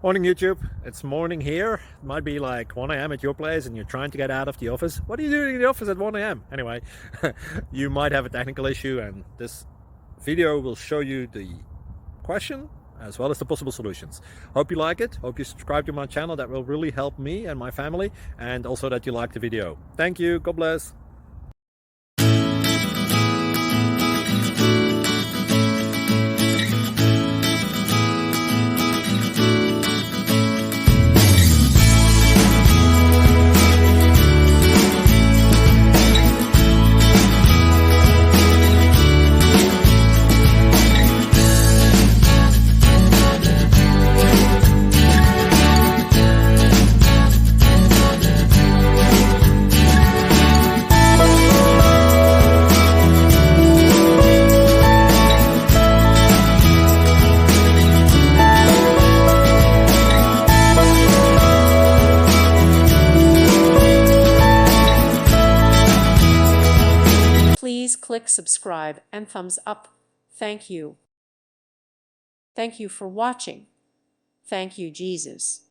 Morning YouTube, it's morning here. It might be like 1 a.m. at your place and you're trying to get out of the office. What are you doing in the office at 1 a.m? Anyway, you might have a technical issue and this video will show you the question as well as the possible solutions. Hope you like it, hope you subscribe to my channel. That will really help me and my family, and also that you like the video. Thank you, God bless. Please click subscribe and thumbs up. Thank you. Thank you for watching. Thank you, Jesus.